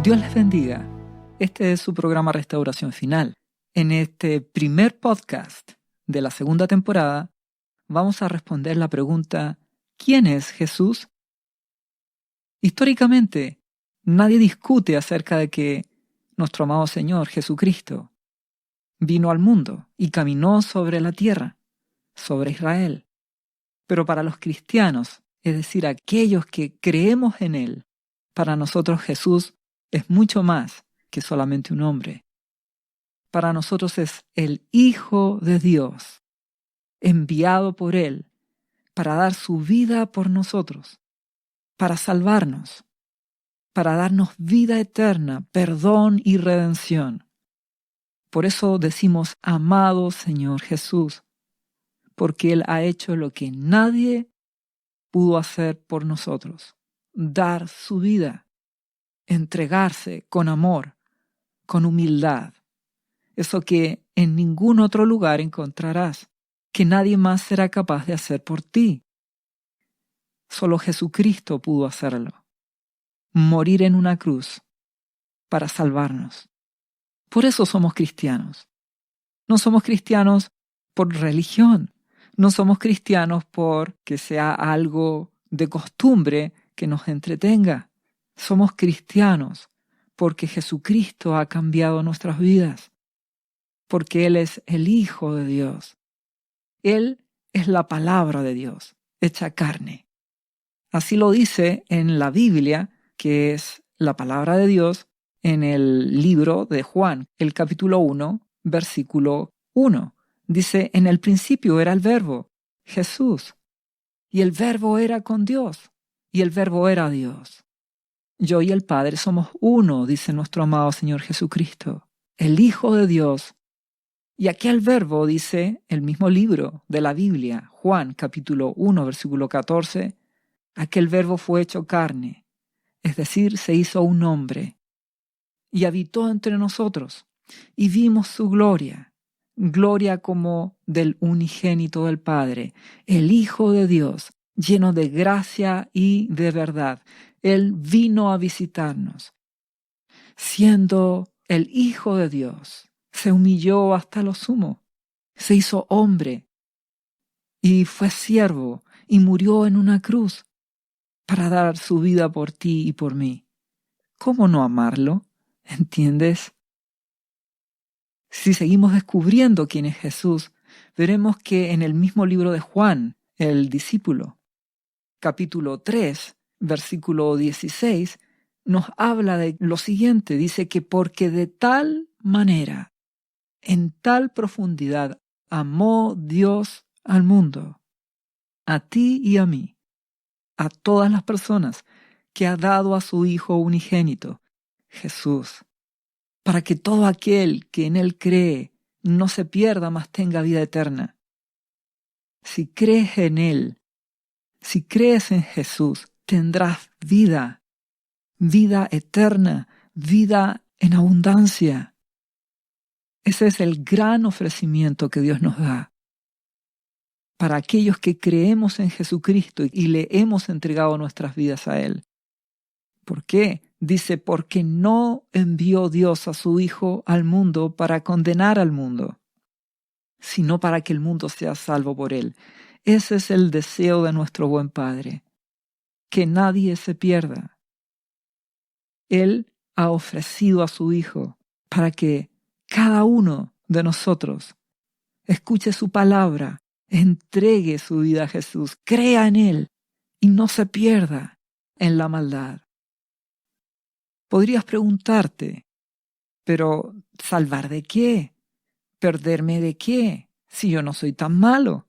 Dios les bendiga. Este es su programa Restauración Final. En este primer podcast de la segunda temporada vamos a responder la pregunta ¿quién es Jesús? Históricamente, nadie discute acerca de que nuestro amado Señor Jesucristo vino al mundo y caminó sobre la tierra, sobre Israel. Pero para los cristianos, es decir, aquellos que creemos en Él, para nosotros Jesús es mucho más que solamente un hombre. Para nosotros es el Hijo de Dios, enviado por Él para dar su vida por nosotros, para salvarnos, para darnos vida eterna, perdón y redención. Por eso decimos, amado Señor Jesús, porque Él ha hecho lo que nadie pudo hacer por nosotros, dar su vida, entregarse con amor, con humildad. Eso que en ningún otro lugar encontrarás, que nadie más será capaz de hacer por ti. Solo Jesucristo pudo hacerlo. Morir en una cruz para salvarnos. Por eso somos cristianos. No somos cristianos por religión. No somos cristianos porque sea algo de costumbre que nos entretenga. Somos cristianos porque Jesucristo ha cambiado nuestras vidas. Porque Él es el Hijo de Dios. Él es la palabra de Dios, hecha carne. Así lo dice en la Biblia, que es la palabra de Dios, en el libro de Juan, el capítulo 1, versículo 1. Dice, en el principio era el Verbo, Jesús, y el Verbo era con Dios, y el Verbo era Dios. Yo y el Padre somos uno, dice nuestro amado Señor Jesucristo, el Hijo de Dios. Y aquel Verbo, dice el mismo libro de la Biblia, Juan capítulo 1, versículo 14, aquel Verbo fue hecho carne, es decir, se hizo un hombre, y habitó entre nosotros, y vimos su gloria, gloria como del unigénito del Padre, el Hijo de Dios, lleno de gracia y de verdad. Él vino a visitarnos, siendo el Hijo de Dios. Se humilló hasta lo sumo, se hizo hombre y fue siervo y murió en una cruz para dar su vida por ti y por mí. ¿Cómo no amarlo? ¿Entiendes? Si seguimos descubriendo quién es Jesús, veremos que en el mismo libro de Juan, el discípulo, capítulo 3, versículo 16, nos habla de lo siguiente. Dice que porque de tal manera, en tal profundidad, amó Dios al mundo, a ti y a mí, a todas las personas, que ha dado a su Hijo unigénito, Jesús, para que todo aquel que en Él cree no se pierda, mas tenga vida eterna. Si crees en Él, si crees en Jesús, tendrás vida, vida eterna, vida en abundancia. Ese es el gran ofrecimiento que Dios nos da. Para aquellos que creemos en Jesucristo y le hemos entregado nuestras vidas a Él. ¿Por qué? Dice, porque no envió Dios a su Hijo al mundo para condenar al mundo, sino para que el mundo sea salvo por Él. Ese es el deseo de nuestro buen Padre, que nadie se pierda. Él ha ofrecido a su Hijo para que cada uno de nosotros escuche su palabra, entregue su vida a Jesús, crea en Él y no se pierda en la maldad. Podrías preguntarte, ¿pero salvar de qué? ¿Perderme de qué? Si yo no soy tan malo,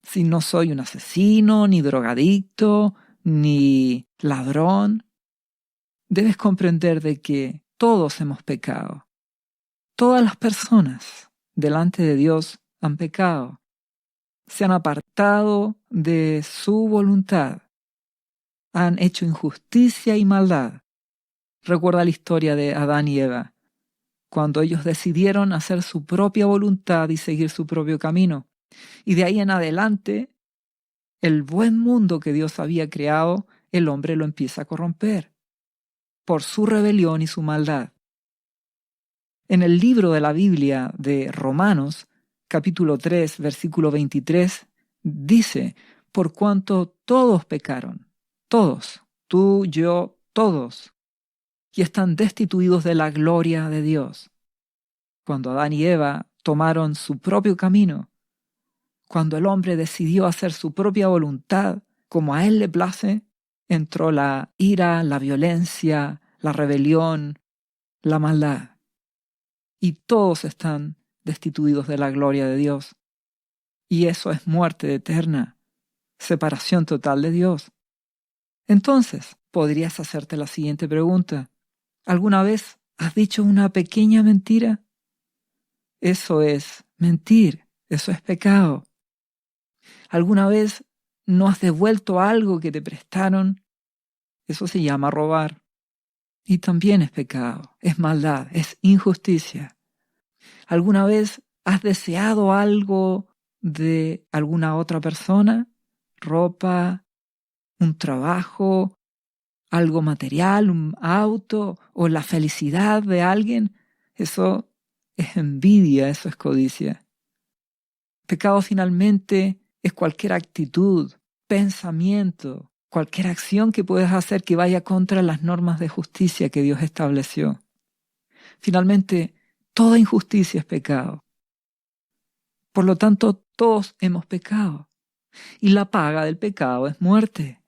si no soy un asesino, ni drogadicto, ni ladrón. Debes comprender de que todos hemos pecado. Todas las personas delante de Dios han pecado. Se han apartado de su voluntad. Han hecho injusticia y maldad. Recuerda la historia de Adán y Eva, cuando ellos decidieron hacer su propia voluntad y seguir su propio camino. Y de ahí en adelante, el buen mundo que Dios había creado, el hombre lo empieza a corromper. por su rebelión y su maldad. En el libro de la Biblia de Romanos, capítulo 3, versículo 23, dice, por cuanto todos pecaron, todos, tú, yo, todos, y están destituidos de la gloria de Dios. Cuando Adán y Eva tomaron su propio camino, cuando el hombre decidió hacer su propia voluntad, como a él le place, entró la ira, la violencia, la rebelión, la maldad. Y todos están destituidos de la gloria de Dios. Y eso es muerte eterna, separación total de Dios. Entonces, podrías hacerte la siguiente pregunta. ¿Alguna vez has dicho una pequeña mentira? Eso es mentir, eso es pecado. ¿Alguna vez no has devuelto algo que te prestaron? Eso se llama robar. Y también es pecado, es maldad, es injusticia. ¿Alguna vez has deseado algo de alguna otra persona? Ropa, un trabajo, algo material, un auto o la felicidad de alguien. Eso es envidia, eso es codicia. Pecado finalmente es cualquier actitud, pensamiento, cualquier acción que puedas hacer que vaya contra las normas de justicia que Dios estableció. Finalmente, toda injusticia es pecado. Por lo tanto, todos hemos pecado. Y la paga del pecado es muerte.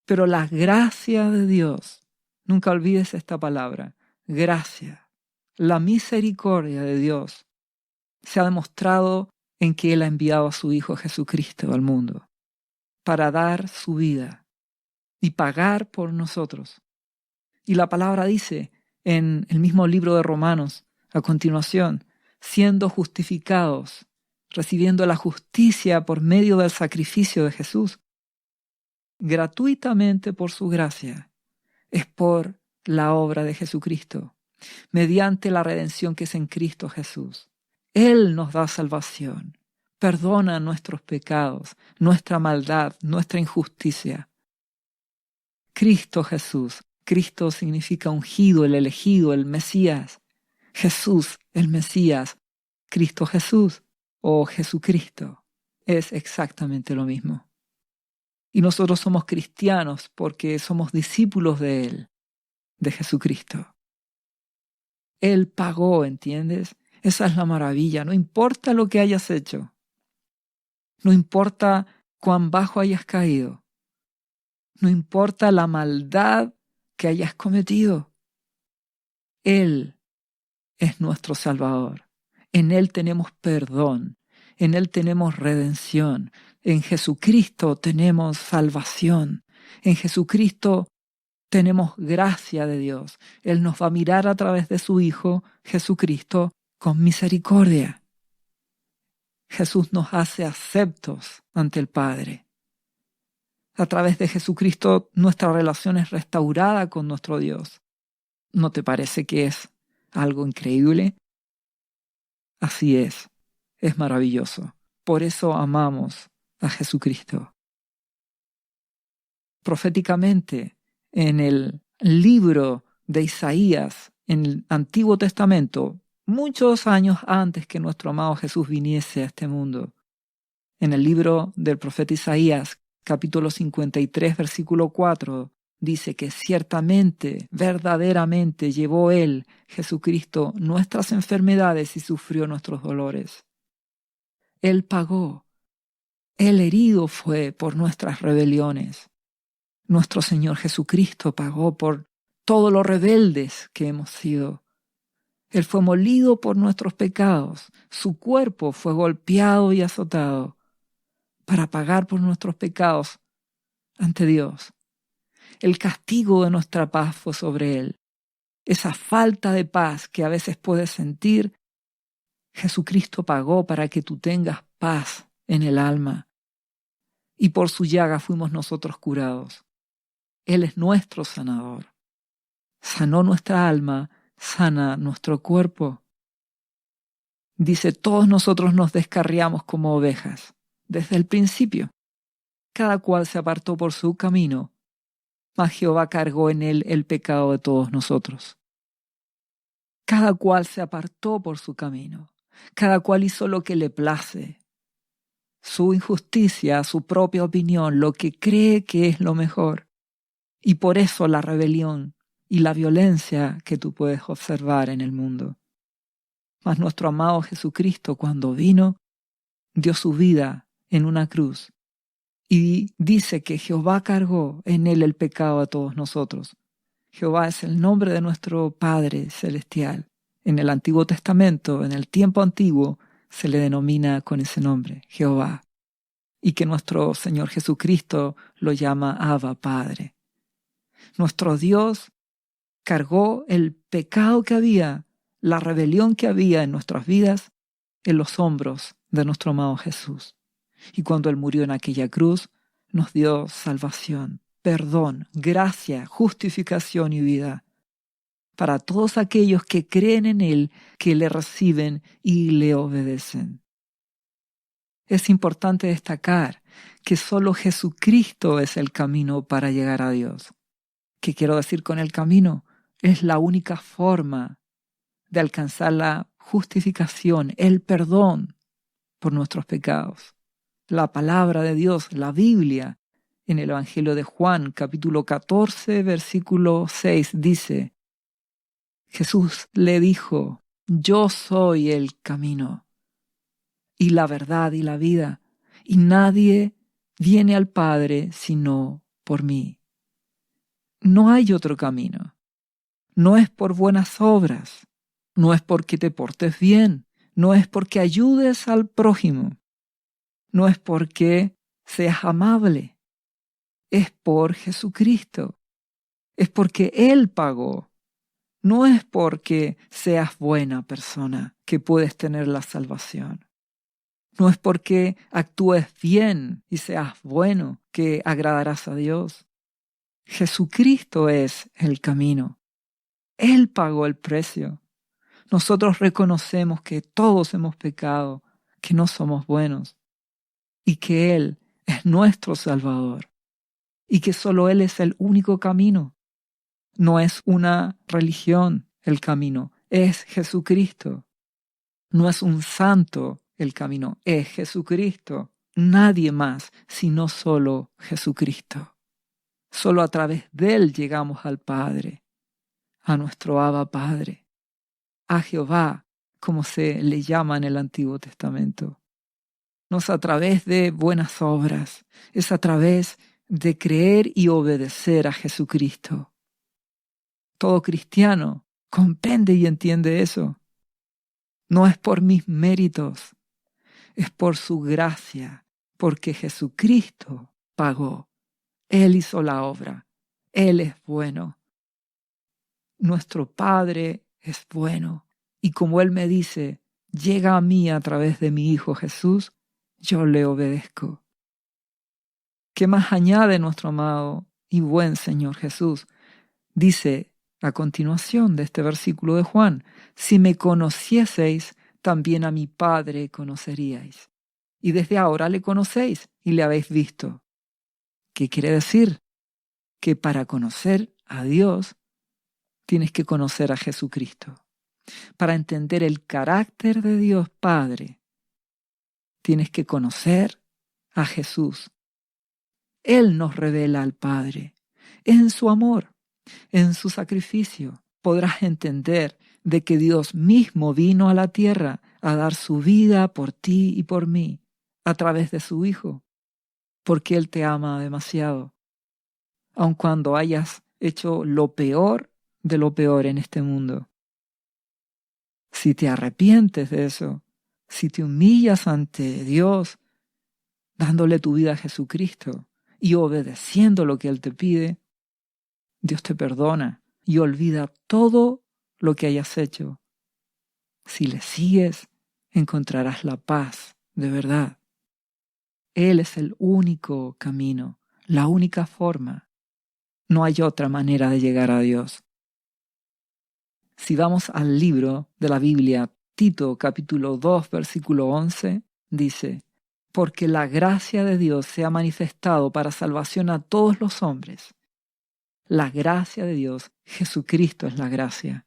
Pero la gracia de Dios, nunca olvides esta palabra, gracia, la misericordia de Dios, se ha demostrado en que Él ha enviado a su Hijo Jesucristo al mundo para dar su vida y pagar por nosotros. Y la palabra dice en el mismo libro de Romanos, a continuación, siendo justificados, recibiendo la justicia por medio del sacrificio de Jesús, gratuitamente por su gracia, es por la obra de Jesucristo, mediante la redención que es en Cristo Jesús. Él nos da salvación, perdona nuestros pecados, nuestra maldad, nuestra injusticia. Cristo Jesús. Cristo significa ungido, el elegido, el Mesías. Jesús, el Mesías. Cristo Jesús o Jesucristo. Es exactamente lo mismo. Y nosotros somos cristianos porque somos discípulos de Él, de Jesucristo. Él pagó, ¿entiendes? Esa es la maravilla. No importa lo que hayas hecho. No importa cuán bajo hayas caído. No importa la maldad que hayas cometido. Él es nuestro Salvador. En Él tenemos perdón. En Él tenemos redención. En Jesucristo tenemos salvación. En Jesucristo tenemos gracia de Dios. Él nos va a mirar a través de su Hijo, Jesucristo, con misericordia. Jesús nos hace aceptos ante el Padre. A través de Jesucristo nuestra relación es restaurada con nuestro Dios. ¿No te parece que es algo increíble? Así es maravilloso. Por eso amamos a Jesucristo. Proféticamente, en el libro de Isaías, en el Antiguo Testamento, muchos años antes que nuestro amado Jesús viniese a este mundo, en el libro del profeta Isaías, capítulo 53, versículo 4, dice que ciertamente, verdaderamente llevó Él, Jesucristo, nuestras enfermedades y sufrió nuestros dolores. Él pagó. Él herido fue por nuestras rebeliones. Nuestro Señor Jesucristo pagó por todo lo rebeldes que hemos sido. Él fue molido por nuestros pecados. Su cuerpo fue golpeado y azotado para pagar por nuestros pecados ante Dios. El castigo de nuestra paz fue sobre Él. Esa falta de paz que a veces puedes sentir, Jesucristo pagó para que tú tengas paz en el alma. Y por su llaga fuimos nosotros curados. Él es nuestro sanador. Sanó nuestra alma, sana nuestro cuerpo. Dice, todos nosotros nos descarriamos como ovejas, desde el principio. Cada cual se apartó por su camino, mas Jehová cargó en él el pecado de todos nosotros. Cada cual se apartó por su camino, cada cual hizo lo que le place. Su injusticia, su propia opinión, lo que cree que es lo mejor. Y por eso la rebelión y la violencia que tú puedes observar en el mundo. Mas nuestro amado Jesucristo, cuando vino, dio su vida en una cruz y dice que Jehová cargó en él el pecado de todos nosotros. Jehová es el nombre de nuestro Padre Celestial. En el Antiguo Testamento, en el tiempo antiguo, se le denomina con ese nombre, Jehová. Y que nuestro Señor Jesucristo lo llama Abba, Padre. Nuestro Dios cargó el pecado que había, la rebelión que había en nuestras vidas, en los hombros de nuestro amado Jesús. Y cuando Él murió en aquella cruz, nos dio salvación, perdón, gracia, justificación y vida para todos aquellos que creen en Él, que le reciben y le obedecen. Es importante destacar que solo Jesucristo es el camino para llegar a Dios. ¿Qué quiero decir con el camino? Es la única forma de alcanzar la justificación, el perdón por nuestros pecados. La palabra de Dios, la Biblia, en el Evangelio de Juan, capítulo 14, versículo 6, dice: Jesús le dijo: yo soy el camino y la verdad y la vida, y nadie viene al Padre sino por mí. No hay otro camino. No es por buenas obras, no es porque te portes bien, no es porque ayudes al prójimo, no es porque seas amable, es por Jesucristo, es porque Él pagó. No es porque seas buena persona que puedes tener la salvación. No es porque actúes bien y seas bueno que agradarás a Dios. Jesucristo es el camino. Él pagó el precio. Nosotros reconocemos que todos hemos pecado, que no somos buenos y que Él es nuestro Salvador y que solo Él es el único camino. No es una religión el camino, es Jesucristo. No es un santo el camino, es Jesucristo. Nadie más, sino solo Jesucristo. Solo a través de Él llegamos al Padre, a nuestro Abba Padre, a Jehová, como se le llama en el Antiguo Testamento. No es a través de buenas obras, es a través de creer y obedecer a Jesucristo. Todo cristiano comprende y entiende eso. No es por mis méritos, es por su gracia, porque Jesucristo pagó. Él hizo la obra. Él es bueno. Nuestro Padre es bueno. Y como Él me dice, llega a mí a través de mi Hijo Jesús, yo le obedezco. ¿Qué más añade nuestro amado y buen Señor Jesús? Dice a continuación de este versículo de Juan: si me conocieseis, también a mi Padre conoceríais. Y desde ahora le conocéis y le habéis visto. ¿Qué quiere decir? Que para conocer a Dios tienes que conocer a Jesucristo. Para entender el carácter de Dios Padre, tienes que conocer a Jesús. Él nos revela al Padre. En su amor, en su sacrificio, podrás entender de que Dios mismo vino a la tierra a dar su vida por ti y por mí a través de su Hijo, porque Él te ama demasiado. Aun cuando hayas hecho lo peor de lo peor en este mundo. Si te arrepientes de eso, si te humillas ante Dios, dándole tu vida a Jesucristo y obedeciendo lo que Él te pide, Dios te perdona y olvida todo lo que hayas hecho. Si le sigues, encontrarás la paz de verdad. Él es el único camino, la única forma. No hay otra manera de llegar a Dios. Si vamos al libro de la Biblia, Tito capítulo 2, versículo 11, dice: porque la gracia de Dios se ha manifestado para salvación a todos los hombres, La gracia de Dios, Jesucristo es la gracia,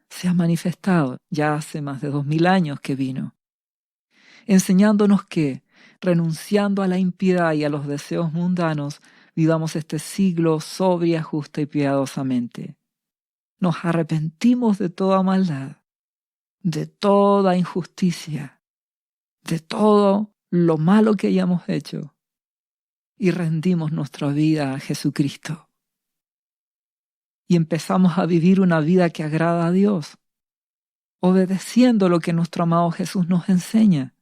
se ha manifestado ya hace más de 2000 años que vino, enseñándonos que, renunciando a la impiedad y a los deseos mundanos, vivamos este siglo sobria, justa y piadosamente. Nos arrepentimos de toda maldad, de toda injusticia, de todo lo malo que hayamos hecho y rendimos nuestra vida a Jesucristo. Y empezamos a vivir una vida que agrada a Dios, obedeciendo lo que nuestro amado Jesús nos enseña,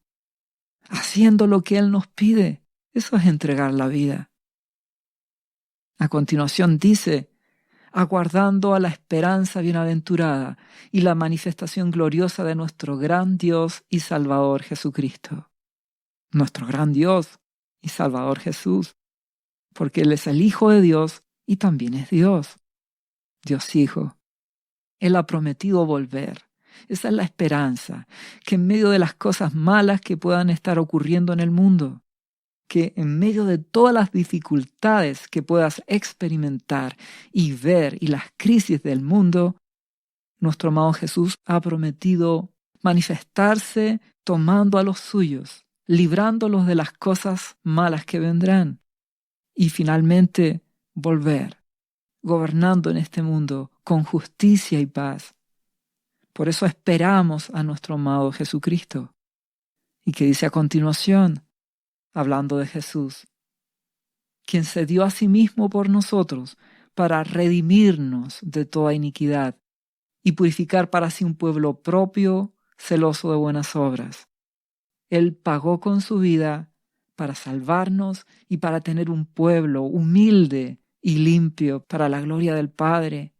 haciendo lo que Él nos pide. Eso es entregar la vida. A continuación dice, aguardando a la esperanza bienaventurada y la manifestación gloriosa de nuestro gran Dios y Salvador Jesucristo. Nuestro gran Dios y Salvador Jesús, porque Él es el Hijo de Dios y también es Dios. Dios Hijo. Él ha prometido volver. Esa es la esperanza, que en medio de las cosas malas que puedan estar ocurriendo en el mundo, que en medio de todas las dificultades que puedas experimentar y ver y las crisis del mundo, nuestro amado Jesús ha prometido manifestarse tomando a los suyos, librándolos de las cosas malas que vendrán y finalmente volver, gobernando en este mundo con justicia y paz. Por eso esperamos a nuestro amado Jesucristo. Y que dice a continuación, hablando de Jesús, quien se dio a sí mismo por nosotros para redimirnos de toda iniquidad y purificar para sí un pueblo propio, celoso de buenas obras. Él pagó con su vida para salvarnos y para tener un pueblo humilde y limpio para la gloria del Padre,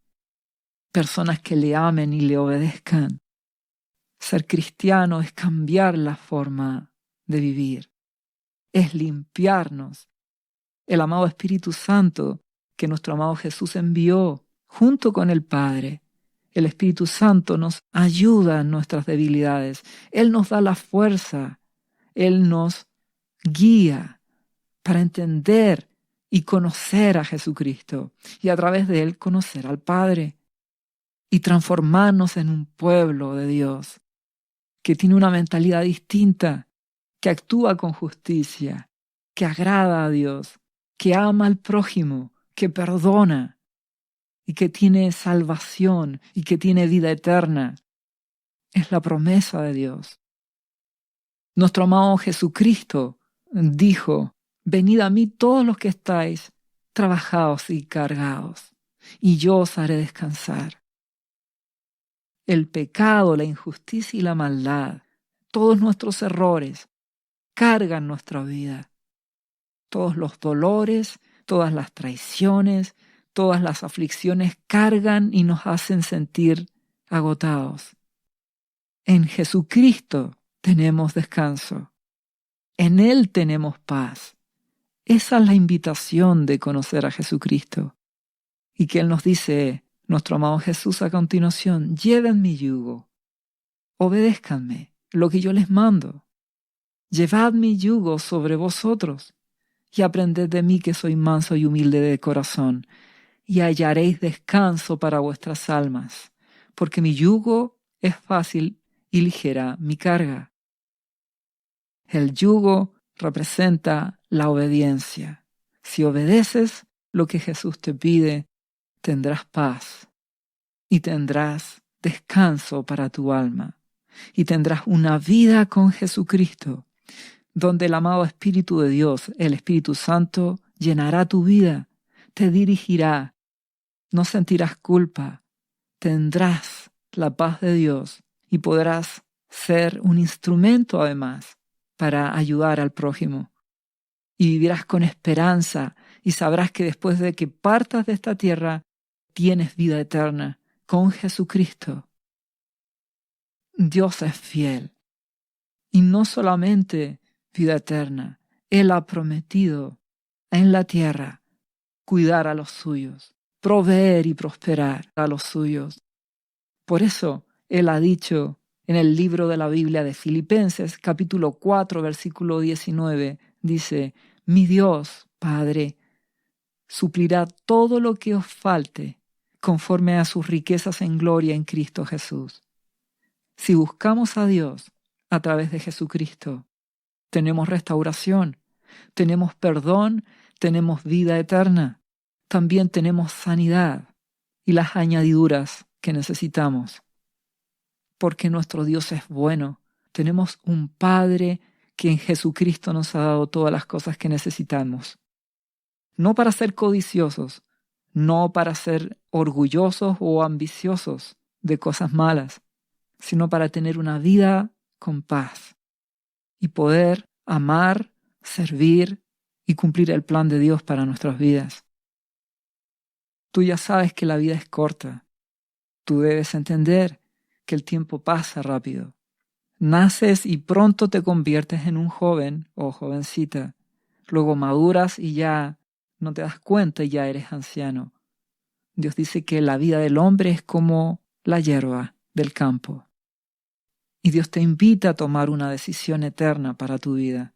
personas que le amen y le obedezcan. Ser cristiano es cambiar la forma de vivir, es limpiarnos. El amado Espíritu Santo que nuestro amado Jesús envió junto con el Padre. El Espíritu Santo nos ayuda en nuestras debilidades. Él nos da la fuerza. Él nos guía para entender y conocer a Jesucristo y a través de Él conocer al Padre y transformarnos en un pueblo de Dios que tiene una mentalidad distinta, que actúa con justicia, que agrada a Dios, que ama al prójimo, que perdona y que tiene salvación y que tiene vida eterna. Es la promesa de Dios. Nuestro amado Jesucristo dijo, venid a mí todos los que estáis trabajados y cargados, y yo os haré descansar. El pecado, la injusticia y la maldad, todos nuestros errores, cargan nuestra vida. Todos los dolores, todas las traiciones, todas las aflicciones cargan y nos hacen sentir agotados. En Jesucristo tenemos descanso. En Él tenemos paz. Esa es la invitación de conocer a Jesucristo. Y que Él nos dice, nuestro amado Jesús a continuación, lleven mi yugo, obedézcanme lo que yo les mando. Llevad mi yugo sobre vosotros y aprended de mí que soy manso y humilde de corazón, y hallaréis descanso para vuestras almas, porque mi yugo es fácil y ligera mi carga. El yugo representa la obediencia. Si obedeces lo que Jesús te pide, tendrás paz y tendrás descanso para tu alma y tendrás una vida con Jesucristo, donde el amado Espíritu de Dios, el Espíritu Santo, llenará tu vida, te dirigirá, no sentirás culpa, tendrás la paz de Dios y podrás ser un instrumento además para ayudar al prójimo. Y vivirás con esperanza y sabrás que después de que partas de esta tierra, tienes vida eterna con Jesucristo. Dios es fiel y no solamente vida eterna. Él ha prometido en la tierra cuidar a los suyos, proveer y prosperar a los suyos. Por eso Él ha dicho en el libro de la Biblia de Filipenses, capítulo 4, versículo 19, dice, mi Dios, Padre, suplirá todo lo que os falte conforme a sus riquezas en gloria en Cristo Jesús. Si buscamos a Dios a través de Jesucristo, tenemos restauración, tenemos perdón, tenemos vida eterna, también tenemos sanidad y las añadiduras que necesitamos. Porque nuestro Dios es bueno, tenemos un Padre que en Jesucristo nos ha dado todas las cosas que necesitamos. No para ser codiciosos, no para ser orgullosos o ambiciosos de cosas malas, sino para tener una vida con paz y poder amar, servir y cumplir el plan de Dios para nuestras vidas. Tú ya sabes que la vida es corta. Tú debes entender que el tiempo pasa rápido. Naces y pronto te conviertes en un joven o jovencita. Luego maduras y ya no te das cuenta y ya eres anciano. Dios dice que la vida del hombre es como la hierba del campo. Y Dios te invita a tomar una decisión eterna para tu vida.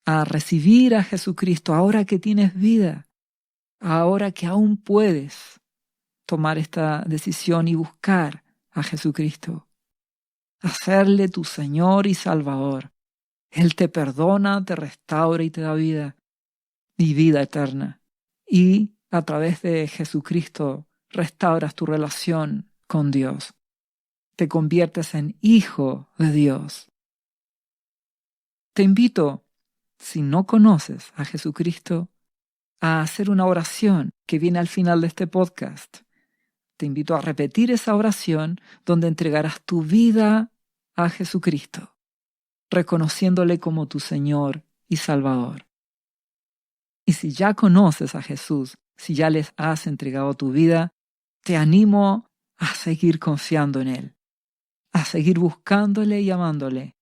A recibir a Jesucristo ahora que tienes vida. Ahora que aún puedes tomar esta decisión y buscar a Jesucristo. Hacerle tu Señor y Salvador. Él te perdona, te restaura y te da vida. Y vida eterna. Y a través de Jesucristo restauras tu relación con Dios. Te conviertes en hijo de Dios. Te invito, si no conoces a Jesucristo, a hacer una oración que viene al final de este podcast. Te invito a repetir esa oración donde entregarás tu vida a Jesucristo, reconociéndole como tu Señor y Salvador. Y si ya conoces a Jesús, si ya les has entregado tu vida, te animo a seguir confiando en Él, a seguir buscándole y amándole.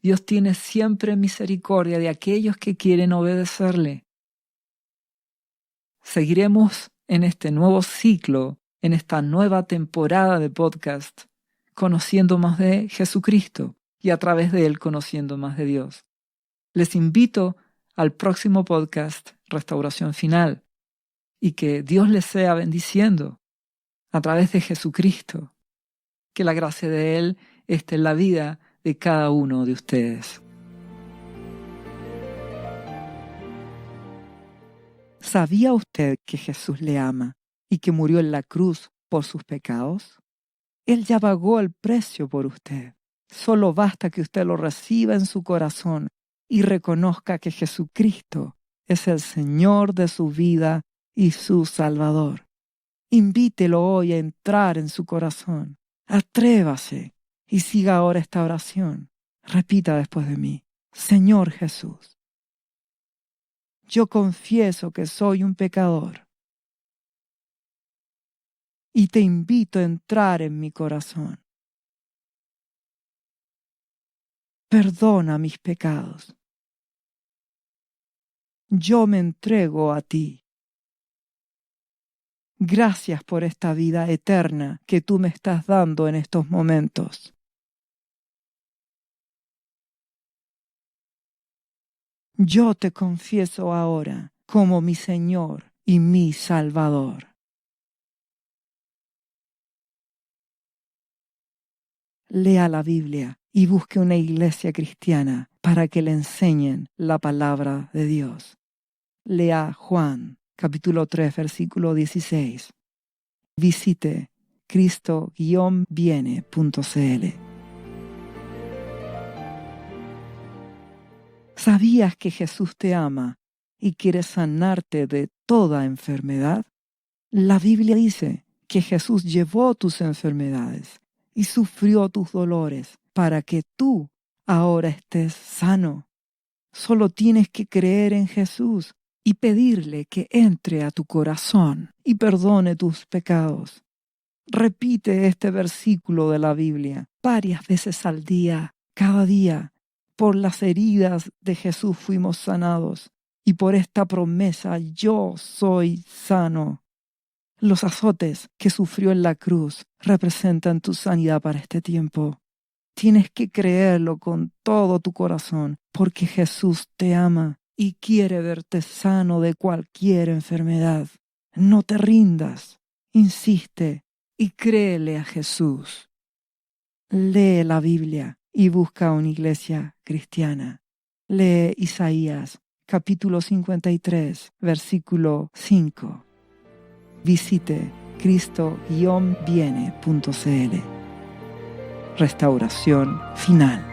Dios tiene siempre misericordia de aquellos que quieren obedecerle. Seguiremos en este nuevo ciclo, en esta nueva temporada de podcast, conociendo más de Jesucristo y a través de Él conociendo más de Dios. Les invito al próximo podcast, Restauración Final, y que Dios les sea bendiciendo a través de Jesucristo. Que la gracia de Él esté en la vida de cada uno de ustedes. ¿Sabía usted que Jesús le ama y que murió en la cruz por sus pecados? Él ya pagó el precio por usted. Solo basta que usted lo reciba en su corazón y reconozca que Jesucristo es el Señor de su vida y su Salvador. Invítelo hoy a entrar en su corazón. Atrévase y siga ahora esta oración. Repita después de mí: Señor Jesús, yo confieso que soy un pecador y te invito a entrar en mi corazón. Perdona mis pecados. Yo me entrego a ti. Gracias por esta vida eterna que tú me estás dando en estos momentos. Yo te confieso ahora como mi Señor y mi Salvador. Lea la Biblia y busque una iglesia cristiana para que le enseñen la palabra de Dios. Lea Juan, capítulo 3, versículo 16. Visite cristo-viene.cl. ¿Sabías que Jesús te ama y quiere sanarte de toda enfermedad? La Biblia dice que Jesús llevó tus enfermedades y sufrió tus dolores para que tú ahora estés sano. Solo tienes que creer en Jesús y pedirle que entre a tu corazón y perdone tus pecados. Repite este versículo de la Biblia varias veces al día, cada día. Por las heridas de Jesús fuimos sanados y por esta promesa yo soy sano. Los azotes que sufrió en la cruz representan tu sanidad para este tiempo. Tienes que creerlo con todo tu corazón porque Jesús te ama y quiere verte sano de cualquier enfermedad. No te rindas, insiste y créele a Jesús. Lee la Biblia y busca una iglesia cristiana. Lee Isaías, capítulo 53, versículo 5. Visite cristo-viene.cl. Restauración final.